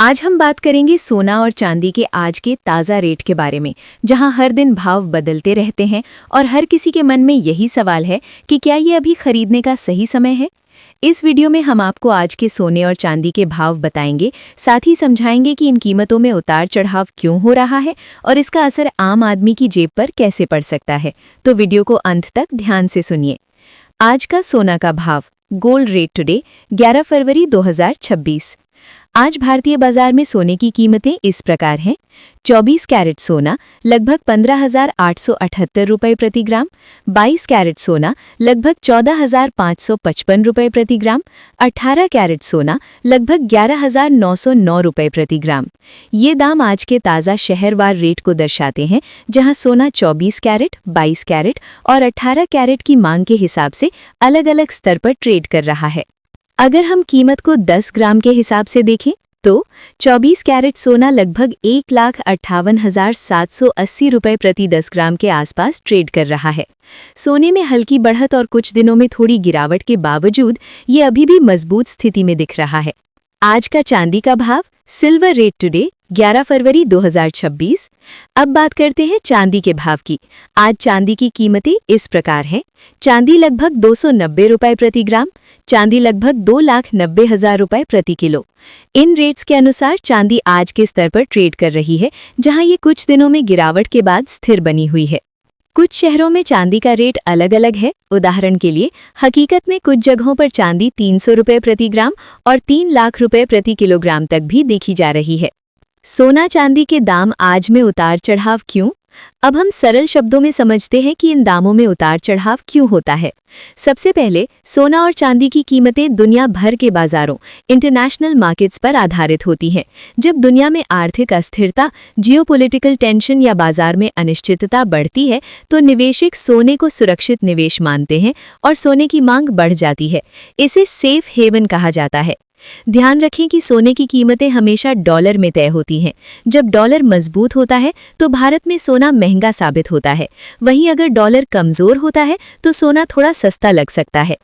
आज हम बात करेंगे सोना और चांदी के आज के ताज़ा रेट के बारे में, जहां हर दिन भाव बदलते रहते हैं और हर किसी के मन में यही सवाल है कि क्या ये अभी खरीदने का सही समय है। इस वीडियो में हम आपको आज के सोने और चांदी के भाव बताएंगे, साथ ही समझाएंगे कि इन कीमतों में उतार चढ़ाव क्यों हो रहा है और इसका असर आम आदमी की जेब पर कैसे पड़ सकता है। तो वीडियो को अंत तक ध्यान से सुनिए। आज का सोना का भाव, गोल्ड रेट टुडे 11 फरवरी 2026। आज भारतीय बाजार में सोने की कीमतें इस प्रकार हैं। 24 कैरेट सोना लगभग 15,878 रुपये प्रति ग्राम, 22 कैरेट सोना लगभग 14,555 रुपये प्रति ग्राम, 18 कैरेट सोना लगभग 11,909 रुपये प्रति ग्राम। ये दाम आज के ताज़ा शहरवार रेट को दर्शाते हैं, जहां सोना 24 कैरेट, 22 कैरेट और 18 कैरेट की मांग के हिसाब से अलग अलग स्तर पर ट्रेड कर रहा है। अगर हम कीमत को 10 ग्राम के हिसाब से देखें तो 24 कैरेट सोना लगभग 1,58,780 रुपये प्रति 10 ग्राम के आसपास ट्रेड कर रहा है। सोने में हल्की बढ़त और कुछ दिनों में थोड़ी गिरावट के बावजूद ये अभी भी मजबूत स्थिति में दिख रहा है। आज का चांदी का भाव, सिल्वर रेट टुडे 11 फरवरी 2026। अब बात करते हैं चांदी के भाव की। आज चांदी की कीमतें इस प्रकार हैं। चांदी लगभग 290 रुपये प्रति ग्राम, चांदी लगभग 2,90,000 रुपये प्रति किलो। इन रेट्स के अनुसार चांदी आज के स्तर पर ट्रेड कर रही है, जहां ये कुछ दिनों में गिरावट के बाद स्थिर बनी हुई है। कुछ शहरों में चांदी का रेट अलग अलग है। उदाहरण के लिए हकीकत में कुछ जगहों पर चांदी 300 रुपये प्रति ग्राम और 3 लाख रुपये प्रति किलोग्राम तक भी देखी जा रही है। सोना चांदी के दाम आज में उतार चढ़ाव क्यों? अब हम सरल शब्दों में समझते हैं कि इन दामों में उतार चढ़ाव क्यों होता है। सबसे पहले सोना और चांदी की कीमतें दुनिया भर के बाजारों, इंटरनेशनल मार्केट्स पर आधारित होती हैं। जब दुनिया में आर्थिक अस्थिरता, जियोपॉलिटिकल टेंशन या बाजार में अनिश्चितता बढ़ती है तो निवेशक सोने को सुरक्षित निवेश मानते हैं और सोने की मांग बढ़ जाती है। इसे सेफ हेवन कहा जाता है। ध्यान रखें कि सोने की कीमतें हमेशा डॉलर में तय होती हैं। जब डॉलर मजबूत होता है तो भारत में सोना महंगा साबित होता है। वहीं अगर डॉलर कमजोर होता है तो सोना थोड़ा सस्ता लग सकता है।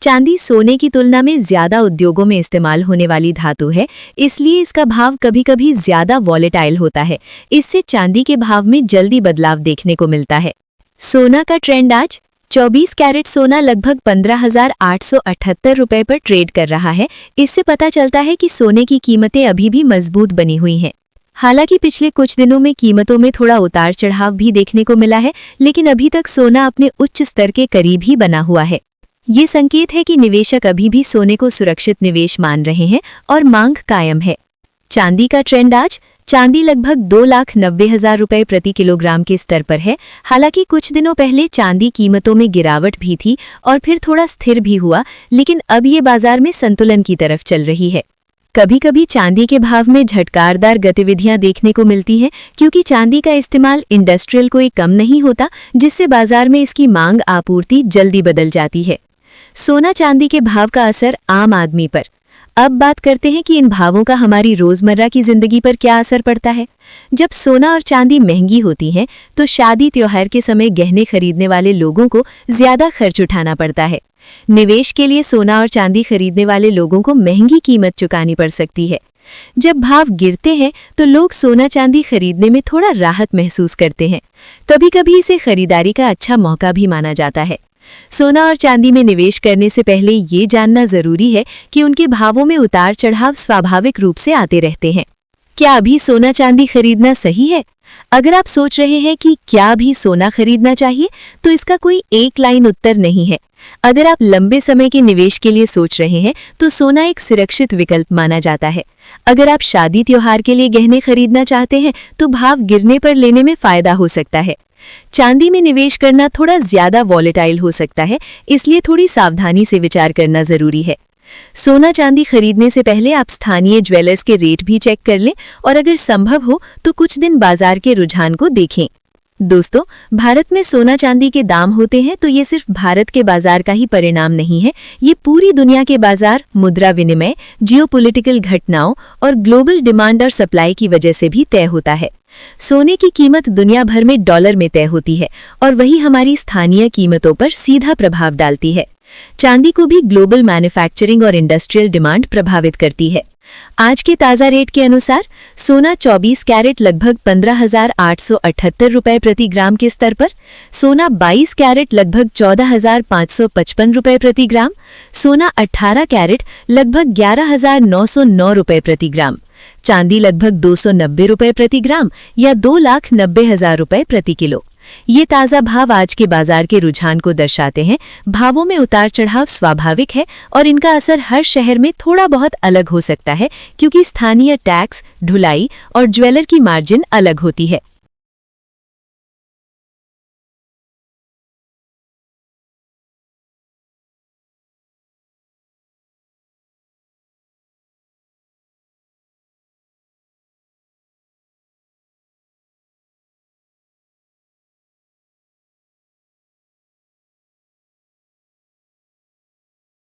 चांदी सोने की तुलना में ज्यादा उद्योगों में इस्तेमाल होने वाली धातु है, इसलिए इसका भाव कभी-कभी ज्यादा वॉलेटाइल होता है। इससे चांदी के भाव में जल्दी बदलाव देखने को मिलता है। सोना का ट्रेंड आज, 24 कैरेट सोना लगभग 15,878 रुपये पर ट्रेड कर रहा है। इससे पता चलता है कि सोने की कीमतें अभी भी मजबूत बनी हुई हैं। हालांकि पिछले कुछ दिनों में कीमतों में थोड़ा उतार चढ़ाव भी देखने को मिला है, लेकिन अभी तक सोना अपने उच्च स्तर के करीब ही बना हुआ है। ये संकेत है कि निवेशक अभी भी सोने को सुरक्षित निवेश मान रहे हैं और मांग कायम है। चांदी का ट्रेंड आज, चांदी लगभग 2,90,000 रुपये प्रति किलोग्राम के स्तर पर है। हालांकि कुछ दिनों पहले चांदी कीमतों में गिरावट भी थी और फिर थोड़ा स्थिर भी हुआ, लेकिन अब ये बाजार में संतुलन की तरफ चल रही है। कभी कभी चांदी के भाव में झटकारदार गतिविधियां देखने को मिलती हैं, क्योंकि चांदी का इस्तेमाल इंडस्ट्रियल कोई कम नहीं होता, जिससे बाजार में इसकी मांग आपूर्ति जल्दी बदल जाती है। सोना चांदी के भाव का असर आम आदमी पर। अब बात करते हैं कि इन भावों का हमारी रोजमर्रा की जिंदगी पर क्या असर पड़ता है। जब सोना और चांदी महंगी होती हैं तो शादी त्योहार के समय गहने खरीदने वाले लोगों को ज्यादा खर्च उठाना पड़ता है। निवेश के लिए सोना और चांदी खरीदने वाले लोगों को महंगी कीमत चुकानी पड़ सकती है। जब भाव गिरते हैं तो लोग सोना चांदी खरीदने में थोड़ा राहत महसूस करते हैं। कभी-कभी इसे खरीदारी का अच्छा मौका भी माना जाता है। सोना और चांदी में निवेश करने से पहले ये जानना जरूरी है कि उनके भावों में उतार चढ़ाव स्वाभाविक रूप से आते रहते हैं। क्या अभी सोना चांदी खरीदना सही है? अगर आप सोच रहे हैं कि क्या अभी सोना खरीदना चाहिए, तो इसका कोई एक लाइन उत्तर नहीं है। अगर आप लंबे समय के निवेश के लिए सोच रहे हैं तो सोना एक सुरक्षित विकल्प माना जाता है। अगर आप शादी त्योहार के लिए गहने खरीदना चाहते हैं तो भाव गिरने पर लेने में फायदा हो सकता है। चांदी में निवेश करना थोड़ा ज्यादा वॉलेटाइल हो सकता है, इसलिए थोड़ी सावधानी से विचार करना जरूरी है। सोना चांदी खरीदने से पहले आप स्थानीय ज्वेलर्स के रेट भी चेक कर लें और अगर संभव हो तो कुछ दिन बाजार के रुझान को देखें। दोस्तों, भारत में सोना चांदी के दाम होते हैं तो ये सिर्फ भारत के बाजार का ही परिणाम नहीं है। ये पूरी दुनिया के बाजार, मुद्रा विनिमय, जियोपॉलिटिकल घटनाओं और ग्लोबल डिमांड और सप्लाई की वजह से भी तय होता है। सोने की कीमत दुनिया भर में डॉलर में तय होती है और वही हमारी स्थानीय कीमतों पर सीधा प्रभाव डालती है। चांदी को भी ग्लोबल मैन्युफैक्चरिंग और इंडस्ट्रियल डिमांड प्रभावित करती है। आज के ताज़ा रेट के अनुसार सोना 24 कैरेट लगभग 15,878 रुपए प्रति ग्राम के स्तर पर, सोना 22 कैरेट लगभग 14,555 रुपए प्रति ग्राम, सोना 18 कैरेट लगभग 11,909 रुपए प्रति ग्राम, चांदी लगभग 290 रुपए प्रति ग्राम या 2,90,000 रुपए प्रति किलो। ये ताज़ा भाव आज के बाजार के रुझान को दर्शाते हैं। भावों में उतार चढ़ाव स्वाभाविक है और इनका असर हर शहर में थोड़ा बहुत अलग हो सकता है, क्योंकि स्थानीय टैक्स, ढुलाई और ज्वेलर की मार्जिन अलग होती है।